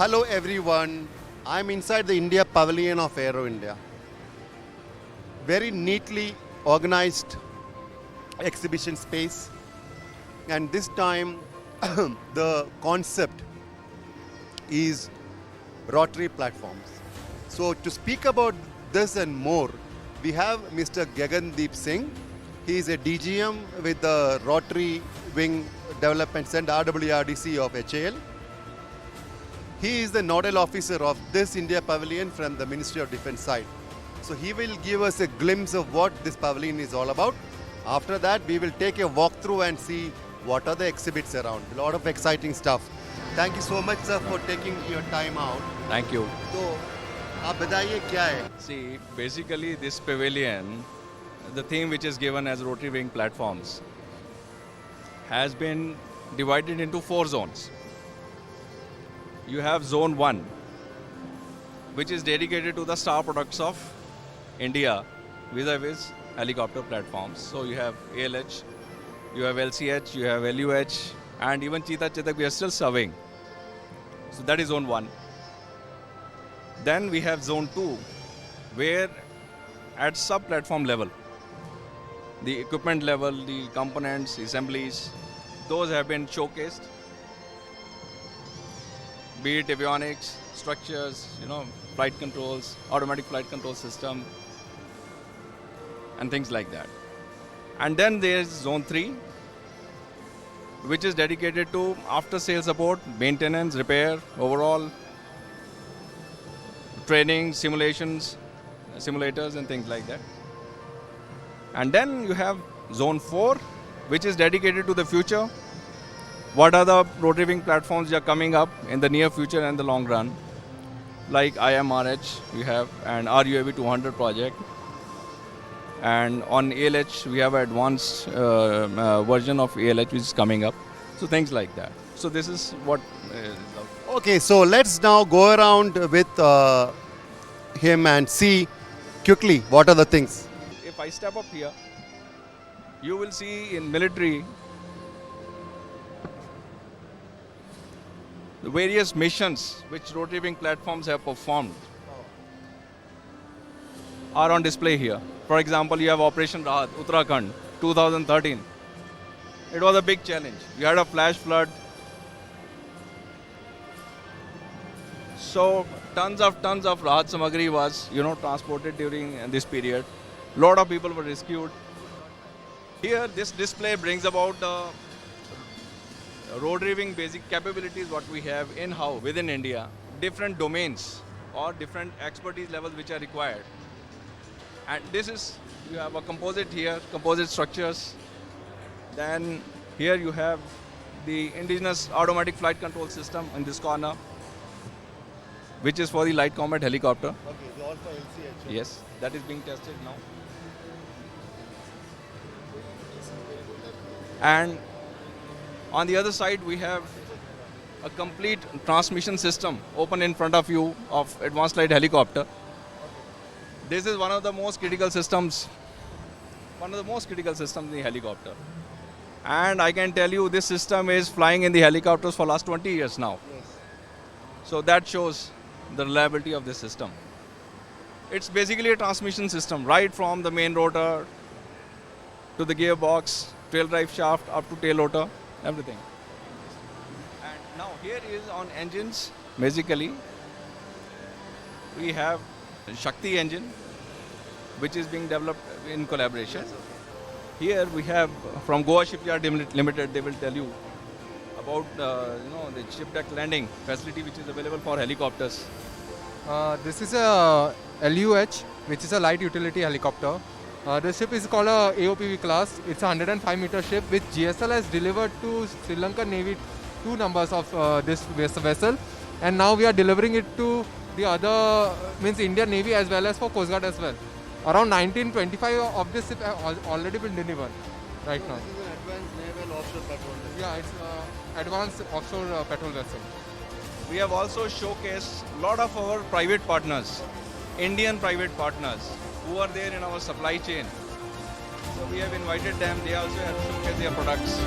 Hello everyone. I'm inside the India Pavilion of Aero India. Very neatly organized exhibition space. And this time the concept is rotary platforms. So to speak about this and more, we have Mr. Gagandeep Singh. He is a DGM with the Rotary Wing Development Center, RWRDC of HAL. He is the nodal officer of this India Pavilion from the Ministry of Defence side. So he will give us a glimpse of what this pavilion is all about. After that, we will take a walk through and see what are the exhibits around. A lot of exciting stuff. Thank you so much, sir, for taking your time out. Thank you. तो आप बताइए क्या है? See, basically this pavilion, the theme which is given as rotary wing platforms, has been divided into 4 zones. You have zone 1, which is dedicated to the star products of India vis-a-vis helicopter platforms. So you have ALH, you have LCH, you have LUH, and even Cheetah Chetak we are still serving. So that is zone 1. Then we have zone 2, where at sub-platform level, the equipment level, the components, assemblies, those have been showcased. Be it avionics, structures, flight controls, automatic flight control system, and things like that. And then there's zone 3, which is dedicated to after-sale support, maintenance, repair, overall training, simulations, simulators and things like that. And then you have zone 4, which is dedicated to the future. What are the rotary wing platforms that are coming up in the near future and the long run? Like IMRH, we have an RUAV 200 project. And on ALH, we have an advanced version of ALH which is coming up. So things like that. So this is what... Okay, so let's now go around with him and see quickly what are the things. If I step up here, you will see in military the various missions which rotary wing platforms have performed are on display here. For example, you have Operation Rahat, Uttarakhand, 2013. It was a big challenge. You had a flash flood. So tons of Rahat Samagri was, transported during this period. Lot of people were rescued. Here, this display brings about the rotary wing basic capabilities what we have in-house within India, different domains or different expertise levels which are required. And this is, you have a composite here, composite structures. Then here you have the indigenous automatic flight control system in this corner, which is for the light combat helicopter. Okay, so all for LCH. Yes, that is being tested now. And on the other side, we have a complete transmission system open in front of you of advanced light helicopter. This is one of the most critical systems in the helicopter. And I can tell you this system is flying in the helicopters for last 20 years now. Yes. So that shows the reliability of this system. It's basically a transmission system, right from the main rotor to the gearbox, tail drive shaft up to tail rotor, everything. And now here is on engines. Basically, we have Shakti engine, which is being developed in collaboration. Here we have from Goa Shipyard Limited, they will tell you about the ship deck landing facility which is available for helicopters. This is a LUH, which is a light utility helicopter. The ship is called a AOPV class. It's a 105-meter ship which GSL has delivered to Sri Lankan Navy 2 numbers of this vessel, and now we are delivering it to the other, means Indian Navy as well as for Coast Guard as well. Around 1925 of this ship have already been delivered right now. This is an advanced naval offshore patrol vessel. Yeah, it's advanced offshore patrol vessel. We have also showcased a lot of our private partners, Indian private partners, who are there in our supply chain. So we have invited them, they also have showcased their products.